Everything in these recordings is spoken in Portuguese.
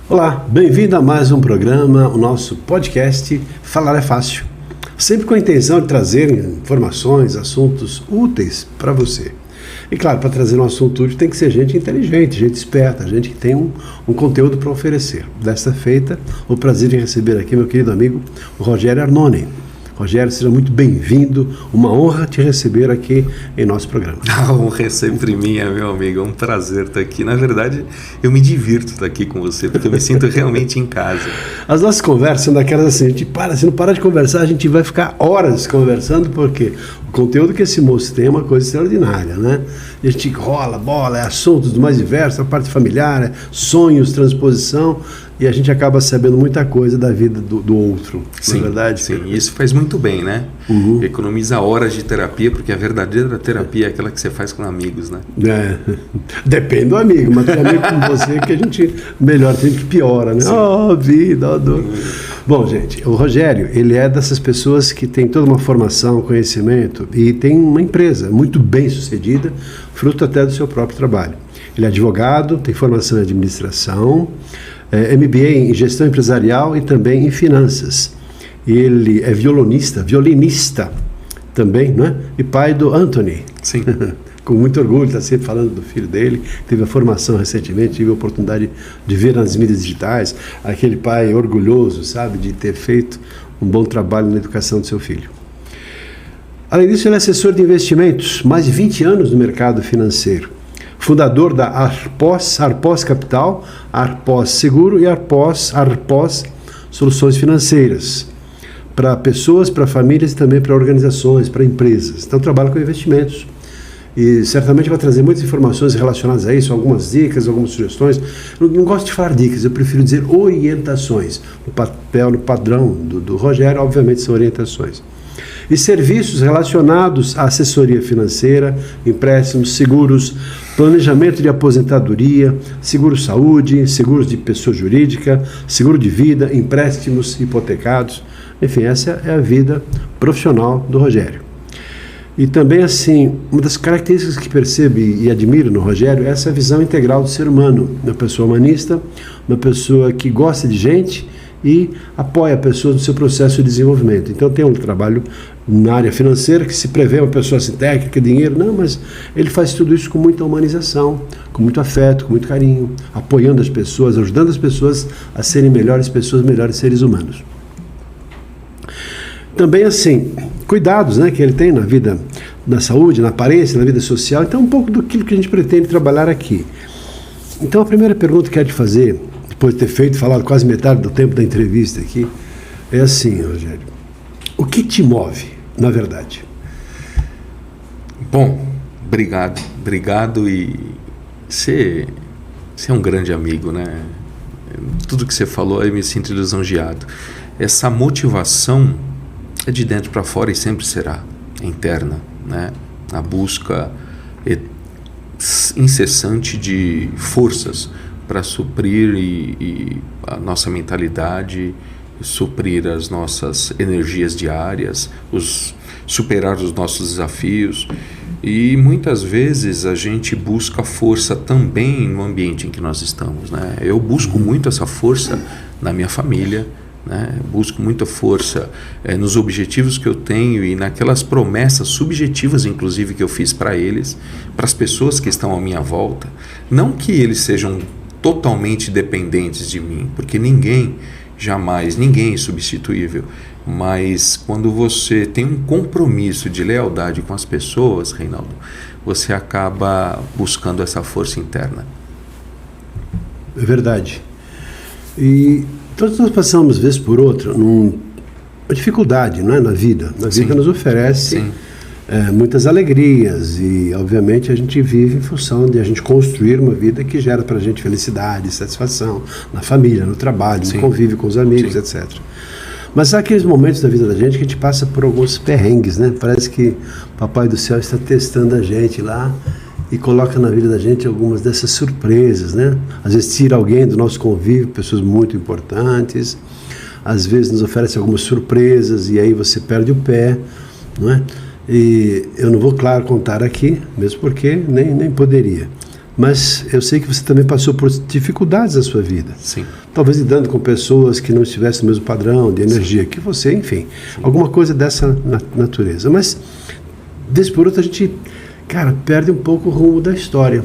Olá, bem-vindo a mais um programa, o nosso podcast Falar é Fácil. Sempre com a intenção de trazer informações, assuntos úteis para você. E claro, para trazer um assunto útil tem que ser gente inteligente, gente esperta, gente que tem um conteúdo para oferecer. Desta feita, o prazer de receber aqui meu querido amigo o Rogério Arnone. Rogério, seja muito bem-vindo, uma honra te receber aqui em nosso programa. A honra é sempre minha, meu amigo, é um prazer estar aqui. Na verdade, eu me divirto estar aqui com você, porque eu me sinto realmente em casa. As nossas conversas são daquelas assim, a gente se não parar de conversar, a gente vai ficar horas conversando, porque o conteúdo que esse moço tem é uma coisa extraordinária, né? E a gente rola, bola, é assuntos do mais diversos, a parte familiar, sonhos, transposição, e a gente acaba sabendo muita coisa da vida do outro, sim, não é verdade? Sim, e isso faz muito bem, né? Uhum. Economiza horas de terapia, porque a verdadeira terapia é aquela que você faz com amigos, né? Depende do amigo, mas tem amigo como você que a gente melhora, tem gente que piora, né? Vida, dor. Bom, gente, o Rogério, ele é dessas pessoas que tem toda uma formação, conhecimento e tem uma empresa muito bem sucedida, fruto até do seu próprio trabalho. Ele é advogado, tem formação em administração, MBA em gestão empresarial e também em finanças. Ele é violinista também, né? E pai do Anthony. Sim. Com muito orgulho, está sempre falando do filho dele, teve a formação recentemente, tive a oportunidade de ver nas mídias digitais, aquele pai orgulhoso, sabe, de ter feito um bom trabalho na educação do seu filho. Além disso, ele é assessor de investimentos, mais de 20 anos no mercado financeiro, fundador da Arpós Capital, Arpós Seguro e Arpós Soluções Financeiras, para pessoas, para famílias e também para organizações, para empresas. Então, trabalha com investimentos. E certamente vai trazer muitas informações relacionadas a isso, algumas dicas, algumas sugestões. Não gosto de falar dicas, eu prefiro dizer orientações. No padrão do Rogério, obviamente, são orientações. E serviços relacionados à assessoria financeira, empréstimos, seguros, planejamento de aposentadoria, seguro-saúde, seguros de pessoa jurídica, seguro de vida, empréstimos hipotecados. Enfim, essa é a vida profissional do Rogério. E também, assim, uma das características que percebo e admiro no Rogério é essa visão integral do ser humano. Uma pessoa humanista, uma pessoa que gosta de gente e apoia a pessoa no seu processo de desenvolvimento. Então tem um trabalho na área financeira que se prevê uma pessoa assim, técnica, dinheiro, não, mas ele faz tudo isso com muita humanização, com muito afeto, com muito carinho, apoiando as pessoas, ajudando as pessoas a serem melhores pessoas, melhores seres humanos. Também, assim, cuidados, né, que ele tem na vida, na saúde, na aparência, na vida social. Então, um pouco daquilo que a gente pretende trabalhar aqui. Então, a primeira pergunta que eu quero te fazer, depois de ter falado quase metade do tempo da entrevista aqui, é assim, Rogério, o que te move, na verdade? Bom, obrigado e você é um grande amigo, né? Tudo que você falou, eu me sinto lisonjeado. Essa motivação é de dentro para fora e sempre será interna, né? A busca incessante de forças para suprir e a nossa mentalidade, suprir as nossas energias diárias, superar os nossos desafios. E muitas vezes a gente busca força também no ambiente em que nós estamos, né? Eu busco muito essa força na minha família, né? Busco muita força nos objetivos que eu tenho e naquelas promessas subjetivas, inclusive, que eu fiz para eles, para as pessoas que estão à minha volta. Não que eles sejam totalmente dependentes de mim, porque ninguém é substituível, mas quando você tem um compromisso de lealdade com as pessoas, Reinaldo, você acaba buscando essa força interna. É verdade. E todos nós passamos, vez por outra, uma dificuldade, não é, na vida. A vida nos oferece muitas alegrias e, obviamente, a gente vive em função de a gente construir uma vida que gera para a gente felicidade, satisfação, na família, no trabalho, no convívio com os amigos, etc. Mas há aqueles momentos da vida da gente que a gente passa por alguns perrengues, né? Parece que o Papai do Céu está testando a gente lá e coloca na vida da gente algumas dessas surpresas, né? Às vezes tira alguém do nosso convívio, pessoas muito importantes, às vezes nos oferece algumas surpresas e aí você perde o pé, não é? E eu não vou, claro, contar aqui, mesmo porque nem poderia. Mas eu sei que você também passou por dificuldades na sua vida. Sim. Talvez lidando com pessoas que não estivessem no mesmo padrão de energia que você, enfim. Sim. Alguma coisa dessa natureza. Mas, vez por outra, a gente, cara, perde um pouco o rumo da história.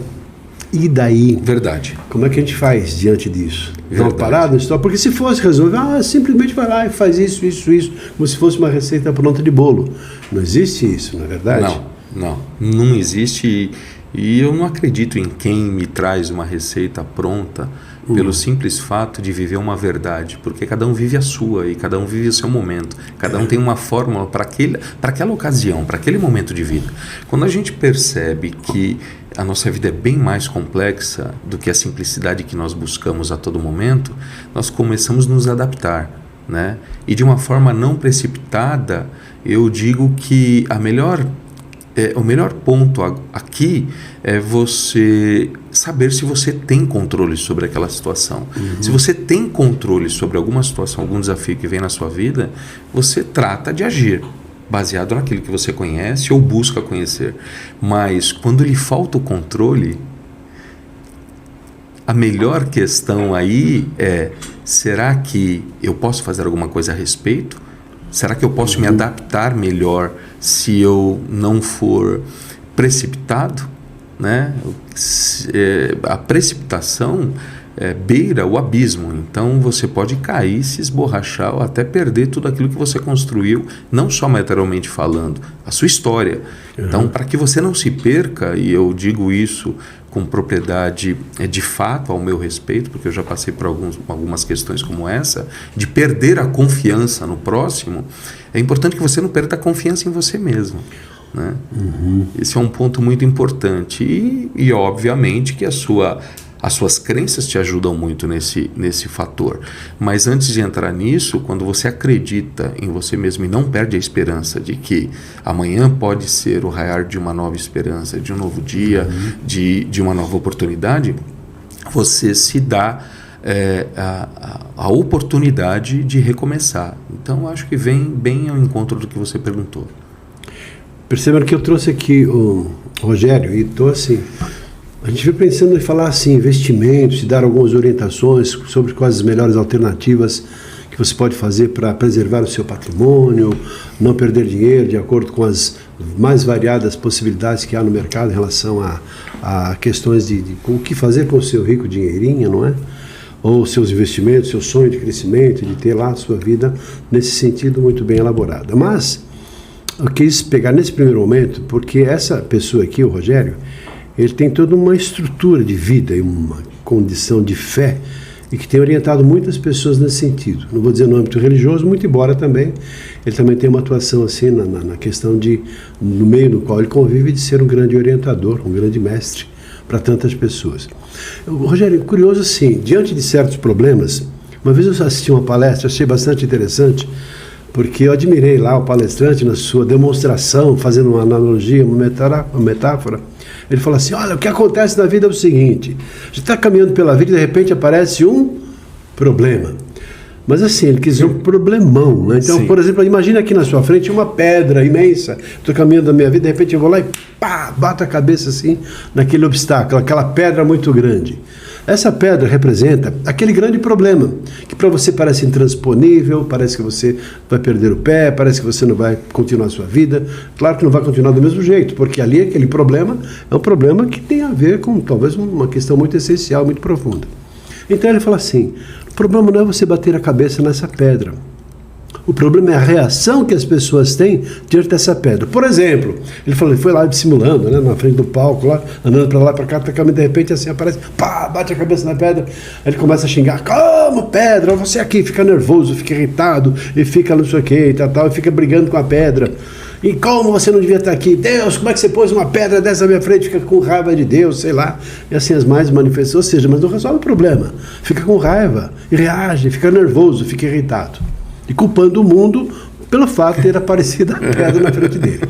E daí? Verdade. Como é que a gente faz diante disso? Verdade. Uma parada na história? Porque se fosse resolver, simplesmente vai lá e faz isso, como se fosse uma receita pronta de bolo. Não existe isso, não é verdade? Não existe. E eu não acredito em quem me traz uma receita pronta pelo simples fato de viver uma verdade, porque cada um vive a sua e cada um vive o seu momento, cada um tem uma fórmula para aquela ocasião, para aquele momento de vida. Quando a gente percebe que a nossa vida é bem mais complexa do que a simplicidade que nós buscamos a todo momento, nós começamos a nos adaptar, né? E de uma forma não precipitada, eu digo que o melhor ponto aqui é você saber se você tem controle sobre aquela situação. Se você tem controle sobre alguma situação, algum desafio que vem na sua vida, você trata de agir baseado naquilo que você conhece ou busca conhecer. Mas quando lhe falta o controle, a melhor questão aí é: será que eu posso fazer alguma coisa a respeito? Será que eu posso me adaptar melhor se eu não for precipitado? Né? A precipitação beira o abismo, então você pode cair, se esborrachar ou até perder tudo aquilo que você construiu, não só materialmente falando, a sua história. Então, para que você não se perca, e eu digo isso com propriedade de fato ao meu respeito, porque eu já passei por algumas questões como essa, de perder a confiança no próximo, é importante que você não perca a confiança em você mesmo. Né? Esse é um ponto muito importante e obviamente que as suas crenças te ajudam muito nesse fator. Mas antes de entrar nisso, quando você acredita em você mesmo e não perde a esperança de que amanhã pode ser o raiar de uma nova esperança, de um novo dia, de uma nova oportunidade, você se dá a oportunidade de recomeçar. Então, acho que vem bem ao encontro do que você perguntou. Percebam que eu trouxe aqui o Rogério e estou assim... A gente veio pensando em falar assim, investimentos, e dar algumas orientações sobre quais as melhores alternativas que você pode fazer para preservar o seu patrimônio, não perder dinheiro de acordo com as mais variadas possibilidades que há no mercado em relação a questões de o que fazer com o seu rico dinheirinho, não é? Ou seus investimentos, seu sonho de crescimento, de ter lá a sua vida nesse sentido muito bem elaborada. Mas eu quis pegar nesse primeiro momento, porque essa pessoa aqui, o Rogério, ele tem toda uma estrutura de vida e uma condição de fé e que tem orientado muitas pessoas nesse sentido. Não vou dizer no âmbito religioso, muito embora também ele também tem uma atuação assim na questão no meio no qual ele convive, de ser um grande orientador, um grande mestre para tantas pessoas. Rogério, curioso assim, diante de certos problemas, uma vez eu assisti uma palestra, achei bastante interessante, porque eu admirei lá o palestrante na sua demonstração, fazendo uma analogia, uma metáfora. Ele falou assim: olha, o que acontece na vida é o seguinte, a gente está caminhando pela vida e de repente aparece um problema. Mas assim, ele quis dizer um problemão, né? Então, por exemplo, imagina aqui na sua frente uma pedra imensa, estou caminhando da minha vida, de repente eu vou lá e pá, bato a cabeça assim naquele obstáculo, aquela pedra muito grande. Essa pedra representa aquele grande problema, que para você parece intransponível, parece que você vai perder o pé, parece que você não vai continuar a sua vida. Claro que não vai continuar do mesmo jeito, porque ali aquele problema é um problema que tem a ver com talvez uma questão muito essencial, muito profunda. Então ele fala assim: o problema não é você bater a cabeça nessa pedra. O problema é a reação que as pessoas têm diante dessa pedra. Por exemplo, ele foi lá dissimulando, né, na frente do palco, lá, andando para lá, para cá, de repente assim aparece, pá, bate a cabeça na pedra, aí ele começa a xingar: como pedra, você aqui, fica nervoso, fica irritado, e fica não sei o que, e tal, e fica brigando com a pedra. E como você não devia estar aqui? Deus, como é que você pôs uma pedra dessa na minha frente? Fica com raiva de Deus, sei lá. E assim as mais manifestações, ou seja, mas não resolve o problema. Fica com raiva, e reage, fica nervoso, fica irritado. E culpando o mundo pelo fato de ter aparecido a pedra na frente dele.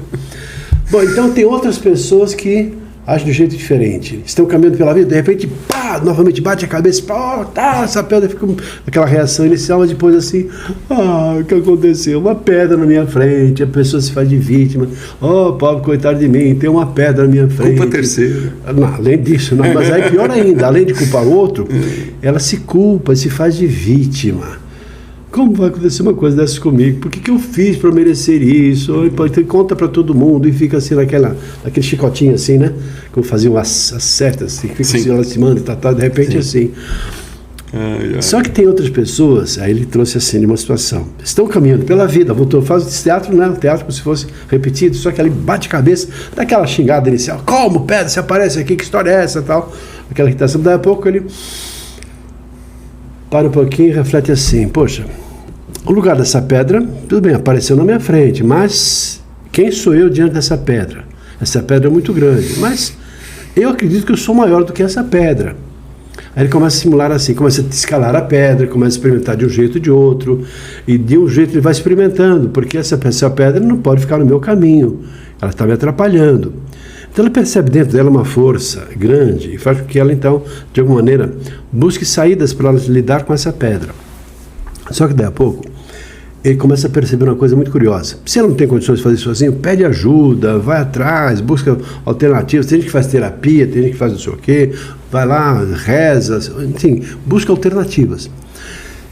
Bom, então tem outras pessoas que agem de um jeito diferente. Estão caminhando pela vida, de repente, pá, pá, novamente bate a cabeça, pá, tá, essa pedra fica aquela reação inicial, mas depois assim, o que aconteceu? Uma pedra na minha frente, a pessoa se faz de vítima, pobre, coitado de mim, tem uma pedra na minha frente. Culpa terceira. Não, além disso, não, mas aí pior ainda, além de culpar o outro, ela se culpa, se faz de vítima. Como vai acontecer uma coisa dessas comigo? Por que eu fiz para merecer isso? Então, conta para todo mundo e fica assim naquele chicotinho assim, né? Como faziam as setas, assim, fica assim, ela se manda e tá, de repente assim. Só que tem outras pessoas, aí ele trouxe assim uma situação. Estão caminhando pela vida, faz esse teatro, né? Teatro como se fosse repetido, só que ali bate cabeça, dá aquela xingada inicial. Como, pedra, você aparece aqui, que história é essa tal? Aquela irritação, daí a pouco ele para um pouquinho e reflete assim, poxa, o lugar dessa pedra, tudo bem, apareceu na minha frente, mas quem sou eu diante dessa pedra? Essa pedra é muito grande, mas eu acredito que eu sou maior do que essa pedra. Aí ele começa a simular assim, começa a escalar a pedra, começa a experimentar de um jeito ou de outro, e de um jeito ele vai experimentando, porque essa pedra não pode ficar no meu caminho, ela está me atrapalhando. Então ela percebe dentro dela uma força grande e faz com que ela então, de alguma maneira, busque saídas para lidar com essa pedra. Só que daí a pouco, ele começa a perceber uma coisa muito curiosa. Se ela não tem condições de fazer isso sozinho, pede ajuda, vai atrás, busca alternativas. Tem gente que faz terapia, tem gente que faz não sei o quê, vai lá, reza, enfim, busca alternativas.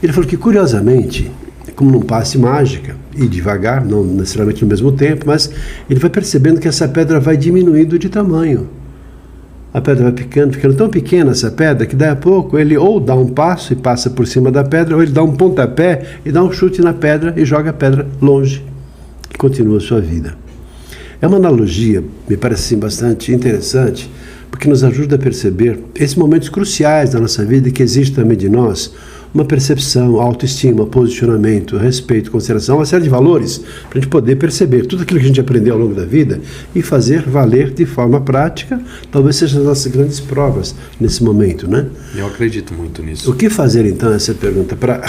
Ele falou que, curiosamente, como num passe mágica, e devagar, não necessariamente no mesmo tempo, mas ele vai percebendo que essa pedra vai diminuindo de tamanho. A pedra vai ficando tão pequena essa pedra, que daí a pouco ele ou dá um passo e passa por cima da pedra, ou ele dá um pontapé e dá um chute na pedra e joga a pedra longe e continua a sua vida. É uma analogia, me parece assim, bastante interessante, porque nos ajuda a perceber esses momentos cruciais da nossa vida e que existe também de nós uma percepção, autoestima, posicionamento, respeito, consideração, uma série de valores para a gente poder perceber tudo aquilo que a gente aprendeu ao longo da vida e fazer valer de forma prática, talvez sejam as nossas grandes provas nesse momento, né? Eu acredito muito nisso. O que fazer então, essa pergunta, para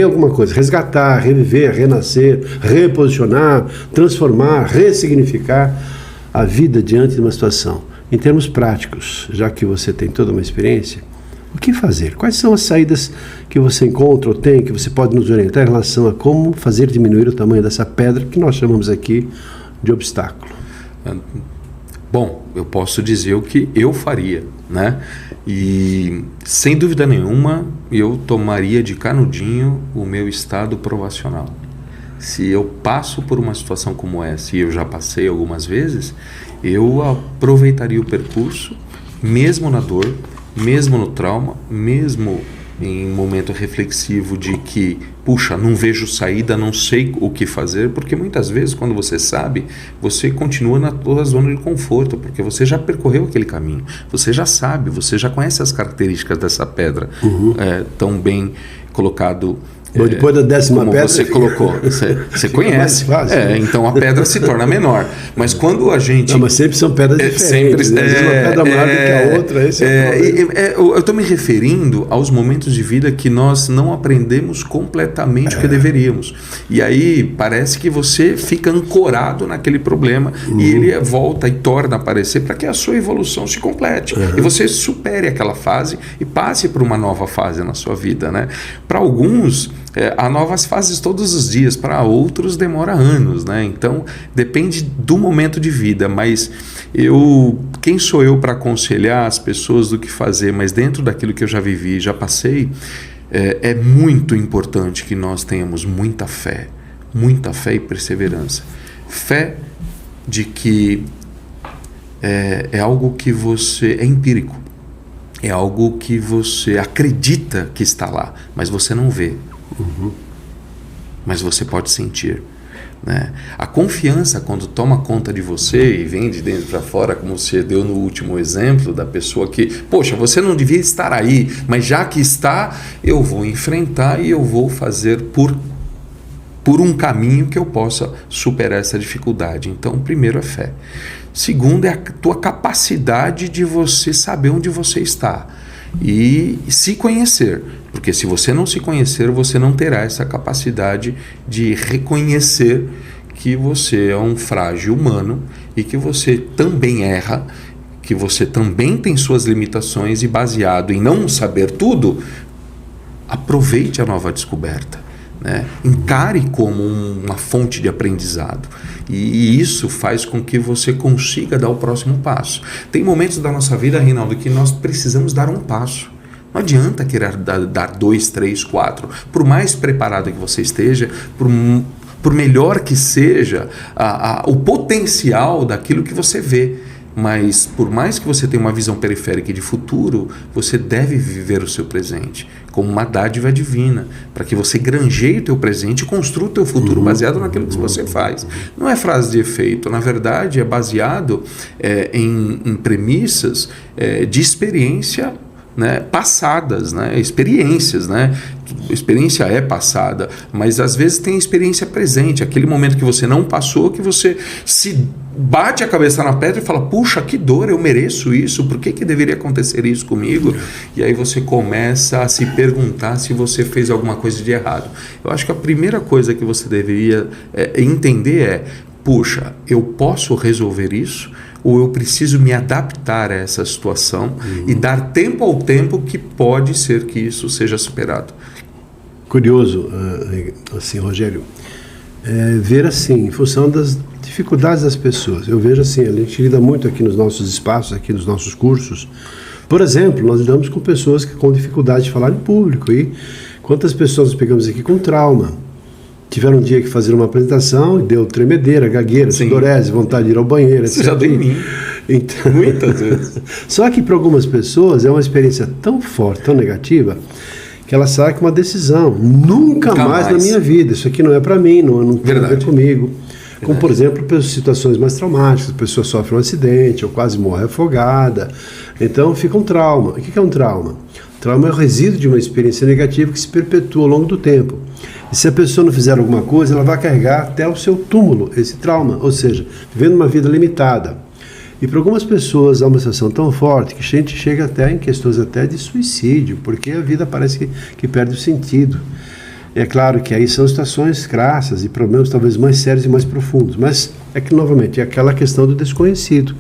alguma coisa, resgatar, reviver, renascer, reposicionar, transformar, ressignificar a vida diante de uma situação? Em termos práticos, já que você tem toda uma experiência, o que fazer? Quais são as saídas que você encontra ou tem, que você pode nos orientar em relação a como fazer diminuir o tamanho dessa pedra que nós chamamos aqui de obstáculo? Bom, eu posso dizer o que eu faria, né? E, sem dúvida nenhuma, eu tomaria de canudinho o meu estado provacional. Se eu passo por uma situação como essa, e eu já passei algumas vezes, eu aproveitaria o percurso, mesmo na dor, mesmo no trauma, mesmo em momento reflexivo de que, puxa, não vejo saída, não sei o que fazer, porque muitas vezes quando você sabe, você continua na tua zona de conforto, porque você já percorreu aquele caminho, você já sabe, você já conhece as características dessa pedra, tão bem colocado. Bom, depois da 10ª como pedra, você colocou, você conhece. Fácil, né? Então a pedra se torna menor. Mas quando a gente. Não, mas sempre são pedras diferentes. Sempre, uma pedra maior do que a outra. Esse eu estou me referindo aos momentos de vida que nós não aprendemos completamente o que deveríamos. E aí parece que você fica ancorado naquele problema e ele volta e torna a aparecer para que a sua evolução se complete. E você supere aquela fase e passe para uma nova fase na sua vida, né? Para alguns. Há novas fases todos os dias, para outros demora anos, né? Então depende do momento de vida, mas quem sou eu para aconselhar as pessoas do que fazer, mas dentro daquilo que eu já vivi, já passei, é muito importante que nós tenhamos muita fé e perseverança. Fé de que é algo que você é empírico, é algo que você acredita que está lá, mas você não vê. Mas você pode sentir, né? A confiança, quando toma conta de você e vem de dentro para fora, como você deu no último exemplo da pessoa que, poxa, você não devia estar aí, mas já que está, eu vou enfrentar e eu vou fazer por um caminho que eu possa superar essa dificuldade. Então, primeiro é fé. Segundo é a tua capacidade de você saber onde você está e se conhecer, porque se você não se conhecer, você não terá essa capacidade de reconhecer que você é um frágil humano e que você também erra, que você também tem suas limitações e baseado em não saber tudo, aproveite a nova descoberta, né? Encare como uma fonte de aprendizado. E isso faz com que você consiga dar o próximo passo. Tem momentos da nossa vida, Reinaldo, que nós precisamos dar um passo. Não adianta querer dar 2, 3, 4. Por mais preparado que você esteja, por melhor que seja o potencial daquilo que você vê. Mas por mais que você tenha uma visão periférica de futuro, você deve viver o seu presente como uma dádiva divina, para que você granjeie o teu presente e construa o teu futuro baseado naquilo que você faz. Não é frase de efeito, na verdade é baseado em premissas de experiência, né, passadas, né, experiências, né? Experiência é passada, mas às vezes tem experiência presente, aquele momento que você não passou, que você se bate a cabeça na pedra e fala, puxa, que dor, eu mereço isso, por que deveria acontecer isso comigo? E aí você começa a se perguntar se você fez alguma coisa de errado. Eu acho que a primeira coisa que você deveria entender puxa, eu posso resolver isso? Ou eu preciso me adaptar a essa situação e dar tempo ao tempo que pode ser que isso seja superado. Curioso, assim, Rogério, ver assim, em função das dificuldades das pessoas. Eu vejo assim, a gente lida muito aqui nos nossos espaços, aqui nos nossos cursos. Por exemplo, nós lidamos com pessoas que com dificuldade de falar em público. E quantas pessoas nós pegamos aqui com trauma? Tiveram um dia que fazer uma apresentação e deu tremedeira, gagueira, sudorese, vontade de ir ao banheiro, etc. Você já deu em mim. Então, muitas vezes. Só que para algumas pessoas é uma experiência tão forte, tão negativa, que ela sai com uma decisão. Nunca mais na minha vida. Isso aqui não é para mim, não tem a ver comigo. Como, por exemplo, situações mais traumáticas. A pessoa sofre um acidente ou quase morre afogada. Então fica um trauma. O que é um trauma? Trauma é o resíduo de uma experiência negativa que se perpetua ao longo do tempo. E se a pessoa não fizer alguma coisa, ela vai carregar até o seu túmulo esse trauma, ou seja, vivendo uma vida limitada. E para algumas pessoas há uma sensação tão forte que a gente chega até em questões até de suicídio, porque a vida parece que perde o sentido. É claro que aí são situações crassas e problemas talvez mais sérios e mais profundos, mas é que, novamente, é aquela questão do desconhecido.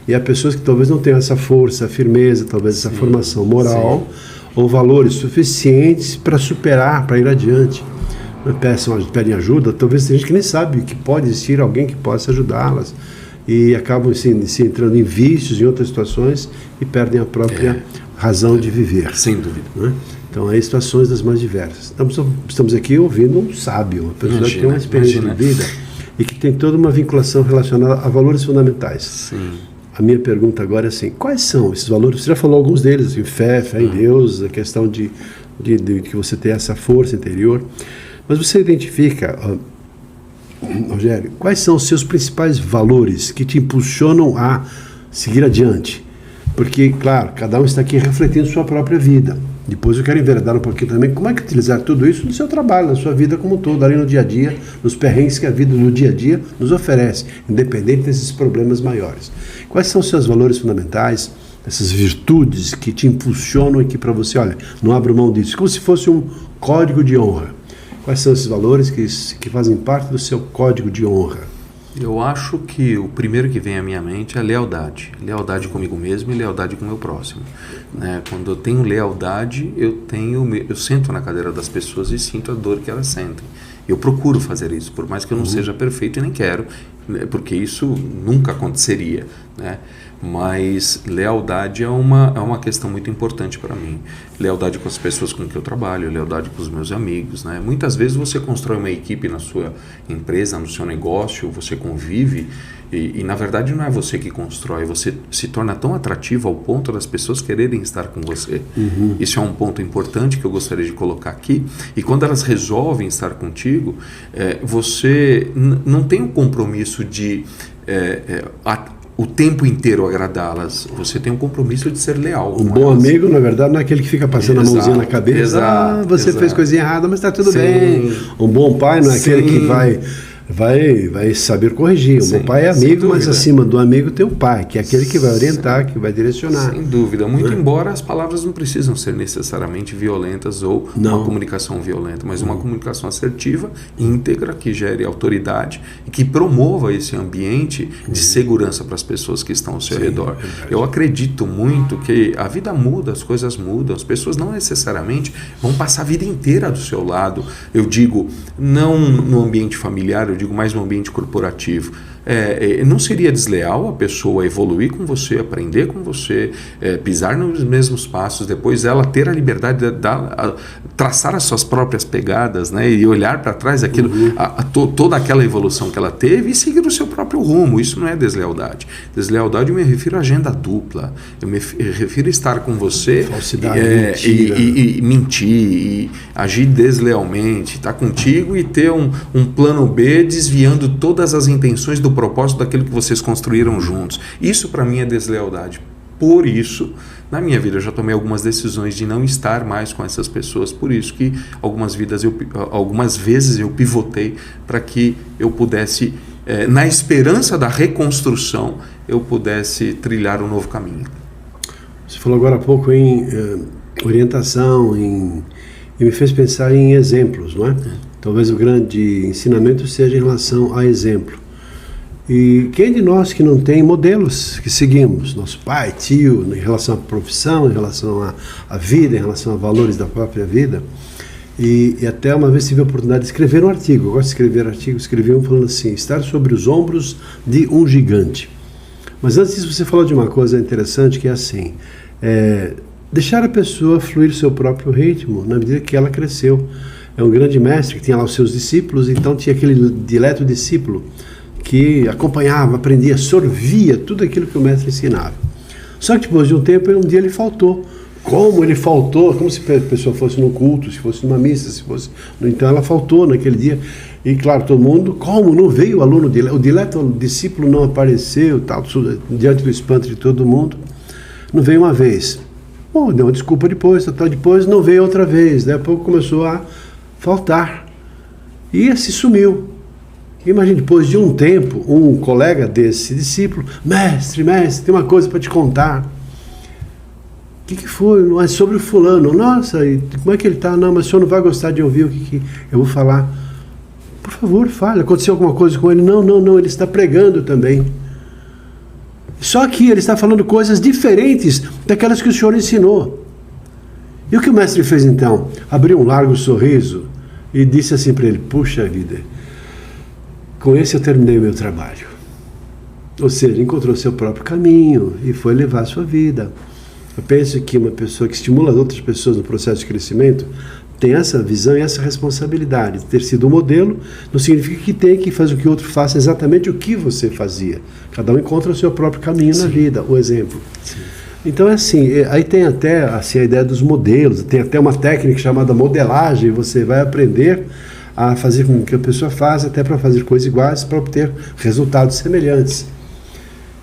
E há pessoas que talvez não tenham essa força, firmeza, talvez essa formação moral ou valores suficientes para superar, para ir adiante. Pedem ajuda, talvez tem gente que nem sabe que pode existir alguém que possa ajudá-las e acabam se entrando em vícios, em outras situações e perdem a própria razão de viver. Sem dúvida. Né? Então, aí situações das mais diversas. Estamos aqui ouvindo um sábio, uma pessoa que tem uma experiência de vida e que tem toda uma vinculação relacionada a valores fundamentais. Sim. A minha pergunta agora é assim, quais são esses valores? Você já falou alguns deles, assim, fé em Deus, a questão de que você tem essa força interior. Mas você identifica, Rogério, quais são os seus principais valores que te impulsionam a seguir adiante? Porque, claro, cada um está aqui refletindo sua própria vida. Depois eu quero enveredar um pouquinho também como é que utilizar tudo isso no seu trabalho, na sua vida como um todo, ali no dia a dia, nos perrengues que a vida no dia a dia nos oferece, independente desses problemas maiores. Quais são os seus valores fundamentais, essas virtudes que te impulsionam e que para você, olha, não abra mão disso, como se fosse um código de honra? Quais são esses valores que fazem parte do seu código de honra? Eu acho que o primeiro que vem à minha mente é lealdade. Lealdade comigo mesmo e lealdade com o meu próximo. Né? Quando eu tenho lealdade, eu sento na cadeira das pessoas e sinto a dor que elas sentem. Eu procuro fazer isso, por mais que eu não seja perfeito e nem quero, né? Porque isso nunca aconteceria, né? Mas lealdade é uma questão muito importante para mim. Lealdade com as pessoas com que eu trabalho, lealdade com os meus amigos, né? Muitas vezes você constrói uma equipe na sua empresa, no seu negócio, você convive e na verdade não é você que constrói, você se torna tão atrativo ao ponto das pessoas quererem estar com você. Isso é um ponto importante que eu gostaria de colocar aqui. E quando elas resolvem estar contigo, você não tem o compromisso de o tempo inteiro agradá-las. Você tem um compromisso de ser leal. Um bom amigo, na verdade, não é aquele que fica passando a mãozinha na cabeça. Você fez coisinha errada, mas está tudo bem. Um bom pai não é aquele que vai vai saber corrigir. O meu pai é amigo, mas acima do amigo tem o pai, que é aquele que vai orientar, que vai direcionar. Sem dúvida. Muito embora as palavras não precisam ser necessariamente violentas ou uma comunicação violenta, mas uma comunicação assertiva, íntegra, que gere autoridade e que promova esse ambiente de segurança para as pessoas que estão ao seu redor. Eu acredito muito que a vida muda, as coisas mudam, as pessoas não necessariamente vão passar a vida inteira do seu lado. Eu digo, não no ambiente familiar, eu digo mais no ambiente corporativo. Não seria desleal a pessoa evoluir com você, aprender com você, pisar nos mesmos passos, depois ela ter a liberdade de traçar as suas próprias pegadas, né, e olhar para trás aquilo, toda aquela evolução que ela teve e seguir o seu próprio rumo. Isso não é deslealdade. Deslealdade, eu me refiro à agenda dupla, eu me refiro a estar com você e mentir, e agir deslealmente, estar contigo e ter um plano B desviando todas as intenções do propósito daquilo que vocês construíram juntos. Isso para mim é deslealdade. Por isso, na minha vida eu já tomei algumas decisões de não estar mais com essas pessoas. Por isso que algumas vezes eu pivotei para que eu pudesse, na esperança da reconstrução, eu pudesse trilhar um novo caminho. Você falou agora há pouco em orientação, e me fez pensar em exemplos, não é? Talvez o grande ensinamento seja em relação a exemplo. E quem de nós que não tem modelos que seguimos? Nosso pai, tio, em relação à profissão, em relação à vida, em relação a valores da própria vida. E até uma vez tive a oportunidade de escrever um artigo. Eu gosto de escrever artigos. Escrevi um falando assim: estar sobre os ombros de um gigante. Mas antes disso, você falou de uma coisa interessante, que é assim: deixar a pessoa fluir seu próprio ritmo na medida que ela cresceu. É um grande mestre que tinha lá os seus discípulos, então tinha aquele dileto discípulo que acompanhava, aprendia, sorvia tudo aquilo que o mestre ensinava. Só que depois de um tempo, um dia ele faltou. Como ele faltou? Como se a pessoa fosse num culto, se fosse numa missa, se fosse... Então ela faltou naquele dia. E claro, todo mundo, como? Não veio o aluno dele, o dileto discípulo não apareceu, tal, diante do espanto de todo mundo. Não veio uma vez. Bom, deu uma desculpa depois, depois não veio outra vez. Daí a pouco começou a faltar. E se sumiu. Imagina, depois de um tempo, um colega desse discípulo: mestre, tem uma coisa para te contar. O que foi? Não é sobre o fulano. Nossa, e como é que ele está? Não, mas o senhor não vai gostar de ouvir o que eu vou falar. Por favor, fale. Aconteceu alguma coisa com ele? Não, ele está pregando também. Só que ele está falando coisas diferentes daquelas que o senhor ensinou. E o que o mestre fez então? Abriu um largo sorriso e disse assim para ele: puxa vida, com esse eu terminei o meu trabalho. Ou seja, encontrou seu próprio caminho e foi levar a sua vida. Eu penso que uma pessoa que estimula outras pessoas no processo de crescimento tem essa visão e essa responsabilidade. Ter sido um modelo não significa que tem que fazer o que o outro faça exatamente o que você fazia. Cada um encontra o seu próprio caminho na vida, o exemplo. Sim. Então é assim, aí tem até assim, a ideia dos modelos, tem até uma técnica chamada modelagem. Você vai aprender a fazer com que a pessoa faça, até para fazer coisas iguais, para obter resultados semelhantes.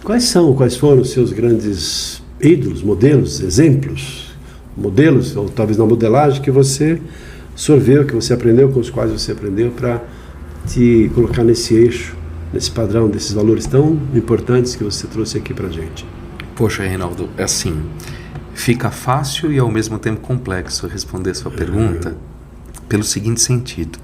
Quais foram os seus grandes ídolos, modelos, exemplos? Modelos, ou talvez na modelagem, que você sorveu, que você aprendeu, com os quais você aprendeu, para te colocar nesse eixo, nesse padrão, desses valores tão importantes que você trouxe aqui para a gente? Poxa, Reinaldo, é assim, fica fácil e ao mesmo tempo complexo responder sua pergunta pelo seguinte sentido.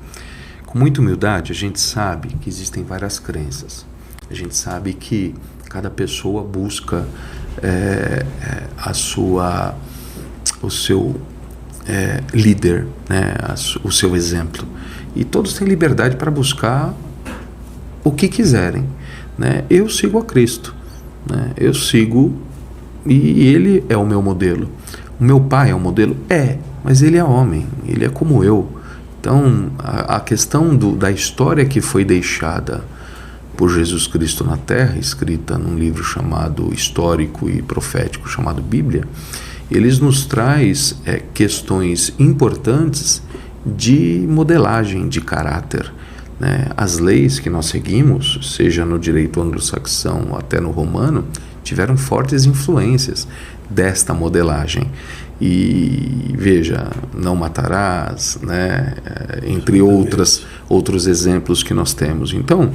Com muita humildade, a gente sabe que existem várias crenças. A gente sabe que cada pessoa busca o seu líder, né, o seu exemplo. E todos têm liberdade para buscar o que quiserem, né? Eu sigo a Cristo, né? Eu sigo, e Ele é o meu modelo. O meu pai é um modelo? Mas ele é homem, ele é como eu. Então, a questão da história que foi deixada por Jesus Cristo na Terra, escrita num livro chamado histórico e profético, chamado Bíblia, eles nos traz questões importantes de modelagem de caráter, né? As leis que nós seguimos, seja no direito anglo-saxão até no romano, tiveram fortes influências desta modelagem. E veja, não matarás, né? Entre outros exemplos que nós temos. Então,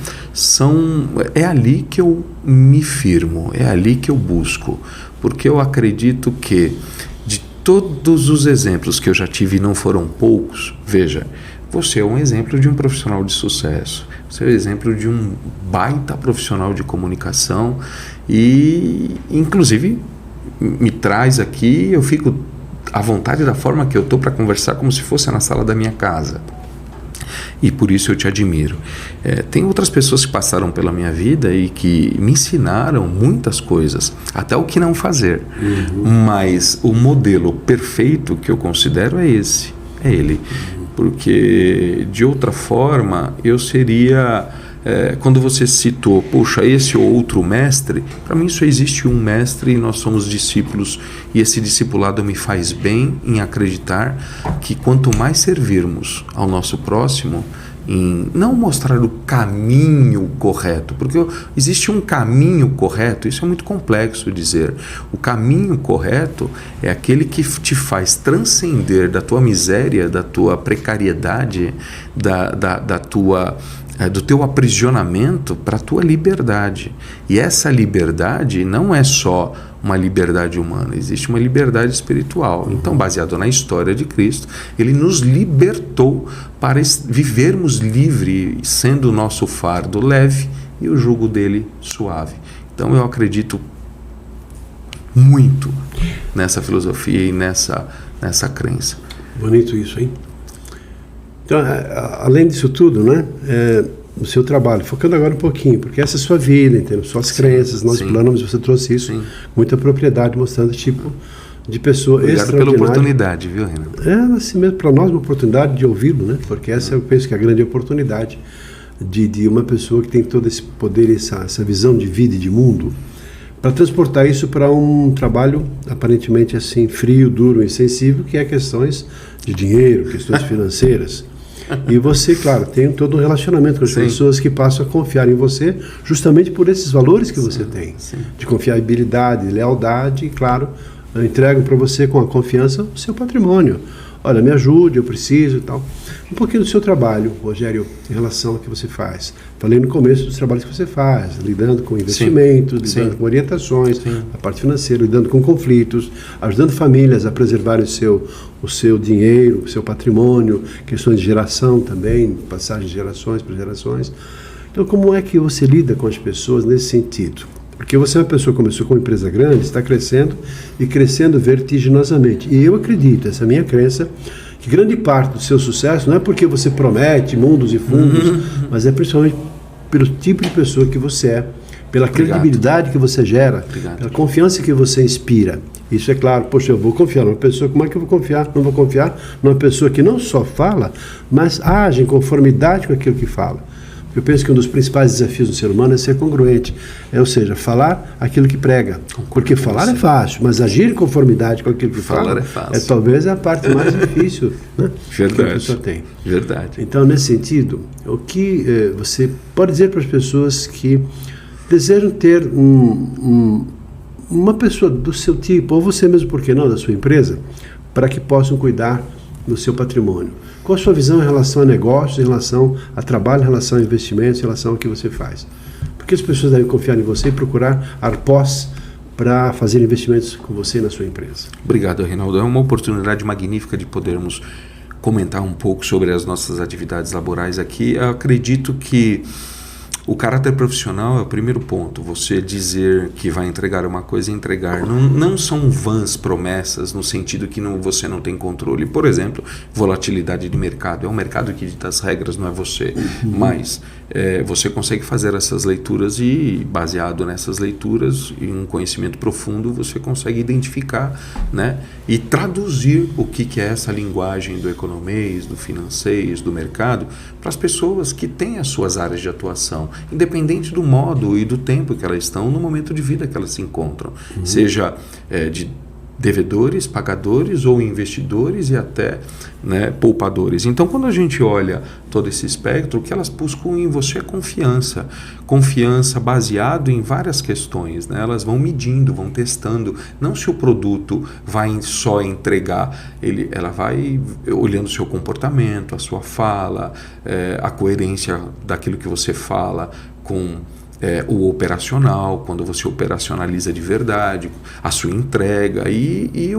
é ali que eu me firmo, é ali que eu busco, porque eu acredito que de todos os exemplos que eu já tive, e não foram poucos, veja, você é um exemplo de um profissional de sucesso, você é um exemplo de um baita profissional de comunicação e, inclusive, me traz aqui, eu fico à vontade da forma que eu estou para conversar como se fosse na sala da minha casa. E por isso eu te admiro. Tem outras pessoas que passaram pela minha vida e que me ensinaram muitas coisas, até o que não fazer. Mas o modelo perfeito que eu considero é esse, é ele. Porque de outra forma eu seria... quando você citou, poxa, esse ou outro mestre, para mim só existe um mestre e nós somos discípulos, e esse discipulado me faz bem em acreditar que quanto mais servirmos ao nosso próximo, em não mostrar o caminho correto, porque existe um caminho correto, isso é muito complexo dizer. O caminho correto é aquele que te faz transcender da tua miséria, da tua precariedade, do teu aprisionamento para a tua liberdade. E essa liberdade não é só uma liberdade humana, existe uma liberdade espiritual. Então, baseado na história de Cristo, ele nos libertou para vivermos livre, sendo o nosso fardo leve e o jugo dele suave. Então, eu acredito muito nessa filosofia e nessa crença. Bonito isso, hein? Então, além disso tudo, né, o seu trabalho, focando agora um pouquinho, porque essa é a sua vida, entendeu? Suas crenças, nós planos, você trouxe isso com muita propriedade, mostrando o tipo de pessoa extraordinária. Obrigado pela oportunidade, viu, Renan? Assim mesmo, para nós, uma oportunidade de ouvi-lo, né? Porque essa eu penso que é a grande oportunidade de uma pessoa que tem todo esse poder, essa visão de vida e de mundo, para transportar isso para um trabalho aparentemente assim, frio, duro, insensível, que é questões de dinheiro, questões financeiras. E você, claro, tem todo um relacionamento com as pessoas que passam a confiar em você justamente por esses valores que você tem, de confiabilidade, lealdade, e claro, entregam para você com a confiança o seu patrimônio. Olha, me ajude, eu preciso e tal. Um pouquinho do seu trabalho, Rogério, em relação ao que você faz. Falei no começo dos trabalhos que você faz, lidando com investimentos, lidando com orientações, a parte financeira, lidando com conflitos, ajudando famílias a preservarem o seu dinheiro, o seu patrimônio, questões de geração também, passagem de gerações para gerações. Então, como é que você lida com as pessoas nesse sentido? Porque você é uma pessoa que começou com uma empresa grande, está crescendo e crescendo vertiginosamente. E eu acredito, essa é a minha crença, que grande parte do seu sucesso não é porque você promete mundos e fundos, mas é principalmente pelo tipo de pessoa que você é, pela credibilidade que você gera, pela confiança que você inspira. Isso é claro, poxa, eu vou confiar numa pessoa, como é que eu vou confiar? Não vou confiar numa pessoa que não só fala, mas age em conformidade com aquilo que fala. Eu penso que um dos principais desafios do ser humano é ser congruente, ou seja, falar aquilo que prega. Porque falar é fácil, mas agir em conformidade com aquilo que fala é talvez a parte mais difícil, né, que a pessoa tem. Verdade. Então, nesse sentido, o que você pode dizer para as pessoas que desejam ter uma pessoa do seu tipo, ou você mesmo, por que não, da sua empresa, para que possam cuidar do seu patrimônio? Qual a sua visão em relação a negócios, em relação a trabalho, em relação a investimentos, em relação ao que você faz? Por que as pessoas devem confiar em você e procurar Arpós para fazer investimentos com você na sua empresa? Obrigado, Reinaldo. É uma oportunidade magnífica de podermos comentar um pouco sobre as nossas atividades laborais aqui. Eu acredito que o caráter profissional é o primeiro ponto. Você dizer que vai entregar uma coisa e entregar. Não são vãs promessas no sentido que você não tem controle. Por exemplo, volatilidade de mercado. É um mercado que dita as regras, não é você. Mas você consegue fazer essas leituras e, baseado nessas leituras e um conhecimento profundo, você consegue identificar, né, e traduzir o que é essa linguagem do economês, do financeiro, do mercado, para as pessoas que têm as suas áreas de atuação, independente do modo e do tempo que elas estão no momento de vida que elas se encontram, seja de devedores, pagadores ou investidores e até, né, poupadores. Então, quando a gente olha todo esse espectro, o que elas buscam em você é confiança. Confiança baseado em várias questões, né? Elas vão medindo, vão testando, não se o produto vai só entregar, ela vai olhando o seu comportamento, a sua fala, a coerência daquilo que você fala com o operacional, quando você operacionaliza de verdade, a sua entrega e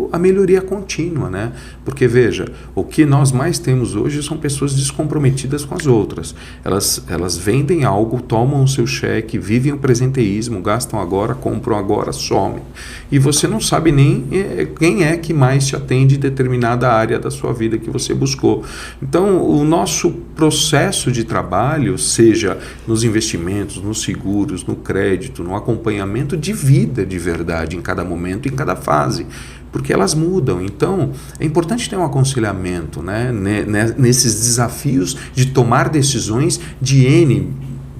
a melhoria contínua, né? Porque veja, o que nós mais temos hoje são pessoas descomprometidas com as outras. Elas vendem algo, tomam o seu cheque, vivem o presenteísmo, gastam agora, compram agora, somem. E você não sabe nem quem é que mais te atende em determinada área da sua vida que você buscou. Então, o nosso processo de trabalho, seja nos investimentos, nos seguros, no crédito, no acompanhamento de vida de verdade em cada momento, em cada fase, porque elas mudam. Então, é importante ter um aconselhamento, né, nesses desafios de tomar decisões de N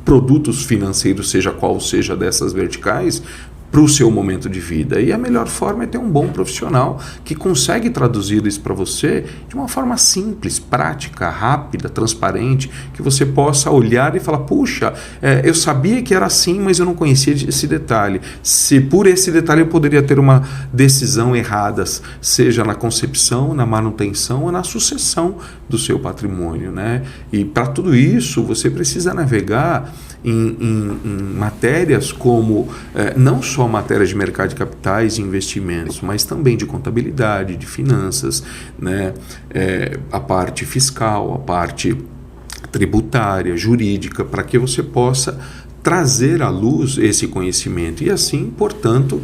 produtos financeiros, seja qual seja dessas verticais, para o seu momento de vida. E a melhor forma é ter um bom profissional que consegue traduzir isso para você de uma forma simples, prática, rápida, transparente, que você possa olhar e falar, puxa, eu sabia que era assim, mas eu não conhecia esse detalhe. Se por esse detalhe eu poderia ter uma decisão errada, seja na concepção, na manutenção ou na sucessão do seu patrimônio, né? E para tudo isso você precisa navegar em matérias como não só matérias de mercado de capitais e investimentos, mas também de contabilidade, de finanças, né? A parte fiscal, a parte tributária, jurídica, para que você possa trazer à luz esse conhecimento e assim, portanto,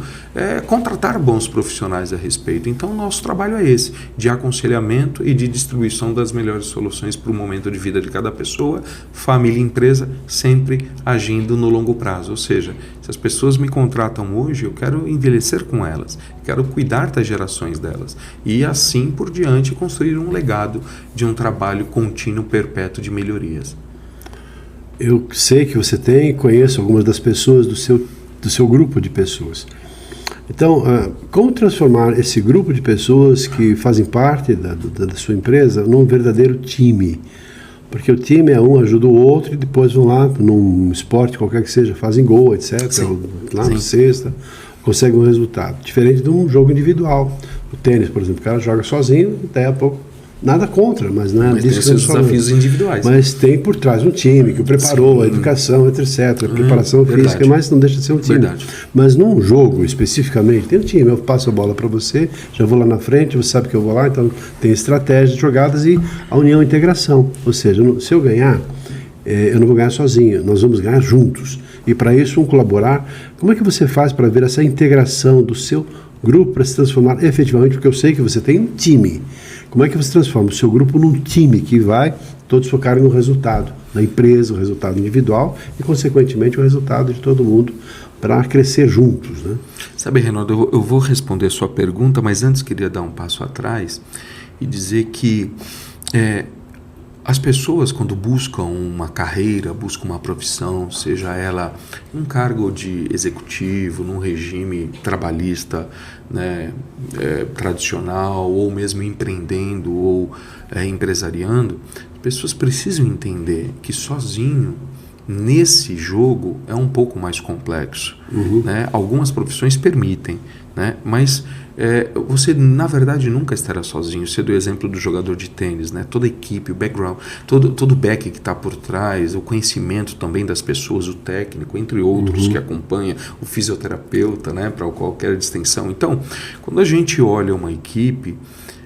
contratar bons profissionais a respeito. Então, o nosso trabalho é esse, de aconselhamento e de distribuição das melhores soluções para o momento de vida de cada pessoa, família e empresa, sempre agindo no longo prazo. Ou seja, se as pessoas me contratam hoje, eu quero envelhecer com elas, quero cuidar das gerações delas e assim por diante construir um legado de um trabalho contínuo, perpétuo de melhorias. Eu sei que você conheço algumas das pessoas do seu grupo de pessoas. Então, como transformar esse grupo de pessoas que fazem parte da sua empresa num verdadeiro time? Porque o time um ajuda o outro e depois vão lá num esporte qualquer que seja, fazem gol, etc. Ou lá na sexta, conseguem um resultado. Diferente de um jogo individual. O tênis, por exemplo, o cara joga sozinho, daí a pouco nada contra, mas não é disso que tem os desafios individuais. Mas tem por trás um time que o preparou, a educação, etc. A preparação física, mas não deixa de ser um time. Verdade. Mas num jogo, especificamente, tem um time. Eu passo a bola para você, já vou lá na frente, você sabe que eu vou lá, então tem estratégias, jogadas e a união e a integração. Ou seja, se eu ganhar, eu não vou ganhar sozinho, nós vamos ganhar juntos. E para isso, colaborar. Como é que você faz para ver essa integração do seu grupo para se transformar efetivamente? Porque eu sei que você tem um time. Como é que você transforma o seu grupo num time que vai todos focarem no resultado da empresa, o resultado individual e, consequentemente, o resultado de todo mundo para crescer juntos, né? Sabe, Reinaldo, eu vou responder a sua pergunta, mas antes queria dar um passo atrás e dizer que as pessoas, quando buscam uma carreira, buscam uma profissão, seja ela um cargo de executivo, num regime trabalhista, né, tradicional, ou mesmo empreendendo ou empresariando, as pessoas precisam entender que sozinho, nesse jogo, é um pouco mais complexo. Né? Algumas profissões permitem, né? Mas você, na verdade, nunca estará sozinho. Você deu o exemplo do jogador de tênis, né? Toda a equipe, o background, todo o back que está por trás, o conhecimento também das pessoas, o técnico, entre outros que acompanha, o fisioterapeuta, né? Para qualquer distinção. Então, quando a gente olha uma equipe,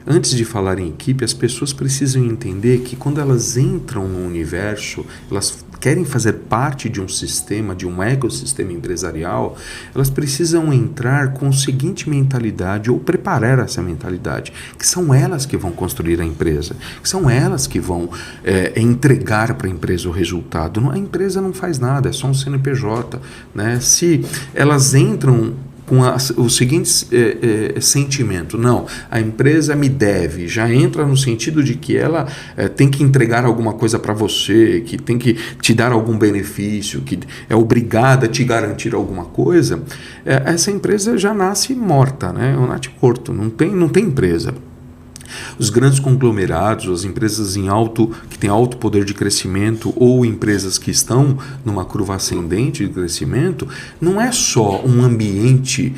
antes de falar em equipe, as pessoas precisam entender que quando elas entram no universo, elas querem fazer parte de um sistema, de um ecossistema empresarial, elas precisam entrar com a seguinte mentalidade ou preparar essa mentalidade, que são elas que vão construir a empresa, que são elas que vão entregar para a empresa o resultado. A empresa não faz nada, é só um CNPJ, né? Se elas entram com o seguinte sentimento: não, a empresa me deve, já entra no sentido de que ela tem que entregar alguma coisa para você, que tem que te dar algum benefício, que é obrigada a te garantir alguma coisa, essa empresa já nasce morta, né? Ou nasce morto, não tem empresa. Os grandes conglomerados, as empresas que têm alto poder de crescimento ou empresas que estão numa curva ascendente de crescimento, não é só um ambiente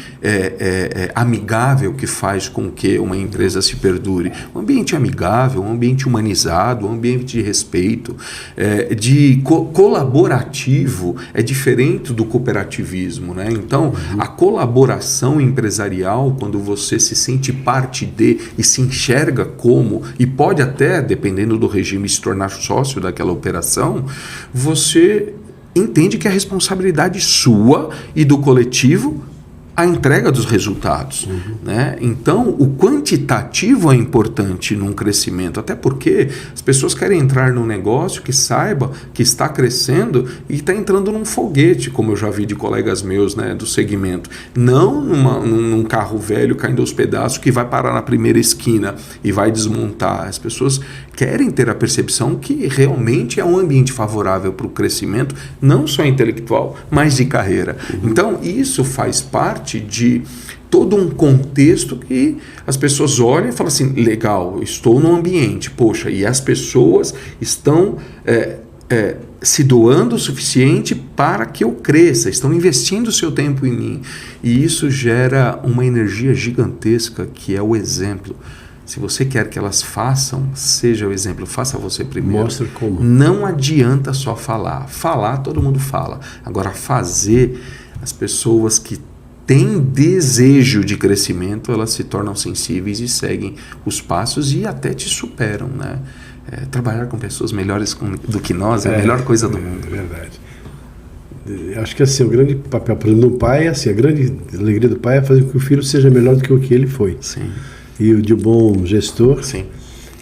amigável que faz com que uma empresa se perdure. Um ambiente amigável, um ambiente humanizado, um ambiente de respeito, colaborativo, é diferente do cooperativismo, né? Então, a colaboração empresarial, quando você se sente parte de e se enxerga como, e pode até, dependendo do regime, se tornar sócio daquela operação, você entende que é a responsabilidade sua e do coletivo a entrega dos resultados. Né? Então, o quantitativo é importante num crescimento, até porque as pessoas querem entrar num negócio que saiba que está crescendo e está entrando num foguete, como eu já vi de colegas meus, né, do segmento. Não num carro velho caindo aos pedaços que vai parar na primeira esquina e vai desmontar. As pessoas querem ter a percepção que realmente é um ambiente favorável para o crescimento, não só intelectual, mas de carreira. Então, isso faz parte de todo um contexto que as pessoas olham e falam assim: legal, estou num ambiente, poxa, e as pessoas estão se doando o suficiente para que eu cresça, estão investindo o seu tempo em mim. E isso gera uma energia gigantesca que é o exemplo. Se você quer que elas façam, seja o exemplo, faça você primeiro. Mostra como. Não adianta só falar. Falar, todo mundo fala. Agora, fazer, as pessoas que têm desejo de crescimento, elas se tornam sensíveis e seguem os passos e até te superam, né? Trabalhar com pessoas melhores do que nós é a melhor coisa do mundo. É verdade. Acho que assim, o grande papel do pai, assim, a grande alegria do pai é fazer com que o filho seja melhor do que o que ele foi. Sim. E o de um bom gestor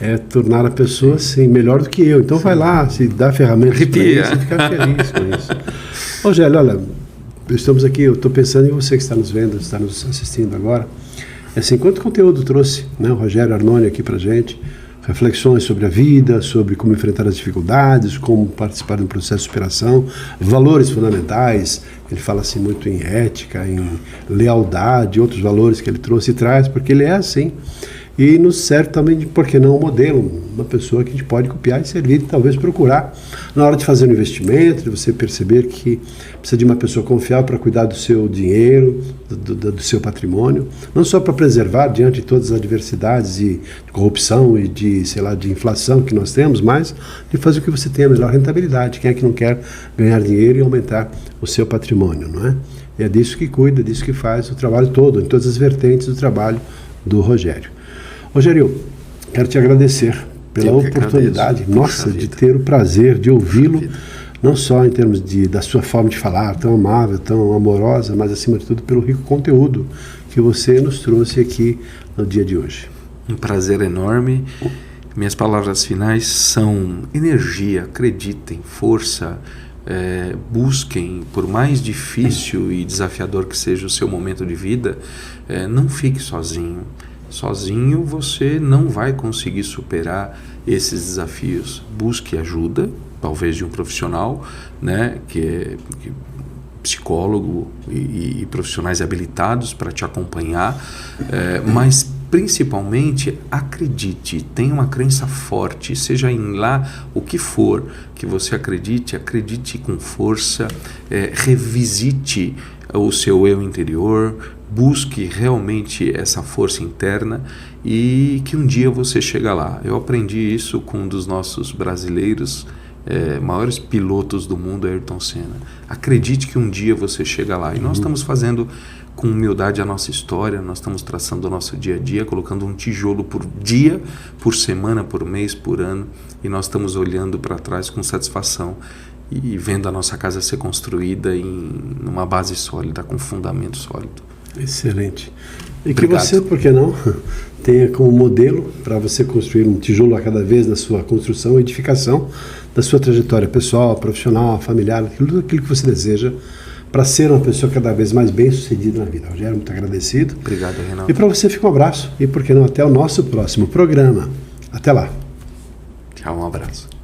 é tornar a pessoa assim, melhor do que eu. Então vai lá, se dá ferramentas para isso e ficar feliz com isso. Rogério, olha, estamos aqui, eu estou pensando em você que está nos vendo, está nos assistindo agora. Assim, quanto conteúdo trouxe, né, o Rogério Arnone aqui para a gente, reflexões sobre a vida, sobre como enfrentar as dificuldades, como participar de um processo de superação, valores fundamentais. Ele fala assim muito em ética, em lealdade, outros valores que ele trouxe e traz, porque ele é assim. E nos serve também de, por que não, um modelo, uma pessoa que a gente pode copiar e servir, e talvez procurar na hora de fazer um investimento, de você perceber que precisa de uma pessoa confiável para cuidar do seu dinheiro, do seu patrimônio, não só para preservar diante de todas as adversidades de corrupção e de inflação que nós temos, mas de fazer com que você tenha a melhor rentabilidade. Quem é que não quer ganhar dinheiro e aumentar o seu patrimônio, não é? E é disso que cuida, disso que faz o trabalho todo, em todas as vertentes do trabalho do Rogério. Rogério, quero te agradecer pela oportunidade, de ter o prazer de ouvi-lo, não só em termos da sua forma de falar, tão amável, tão amorosa, mas acima de tudo pelo rico conteúdo que você nos trouxe aqui no dia de hoje. Um prazer enorme. Minhas palavras finais são energia, acreditem, força, busquem, por mais difícil e desafiador que seja o seu momento de vida, não fique sozinho. Sozinho você não vai conseguir superar esses desafios. Busque ajuda, talvez de um profissional, né, que é psicólogo e profissionais habilitados para te acompanhar, mas principalmente acredite, tenha uma crença forte, seja em lá o que for que você acredite com força, revisite o seu eu interior, busque realmente essa força interna e que um dia você chega lá. Eu aprendi isso com um dos nossos brasileiros maiores pilotos do mundo, Ayrton Senna. Acredite que um dia você chega lá. E nós estamos fazendo com humildade a nossa história, nós estamos traçando o nosso dia a dia, colocando um tijolo por dia, por semana, por mês, por ano, e nós estamos olhando para trás com satisfação e vendo a nossa casa ser construída em uma base sólida, com fundamento sólido. Excelente. E Obrigado. Que você, por que não, tenha como modelo para você construir um tijolo a cada vez na sua construção e edificação da sua trajetória pessoal, profissional, familiar, tudo aquilo que você deseja para ser uma pessoa cada vez mais bem-sucedida na vida. Rogério, muito agradecido. Obrigado, Renato. E para você fica um abraço. E por que não, até o nosso próximo programa. Até lá. Tchau, um abraço.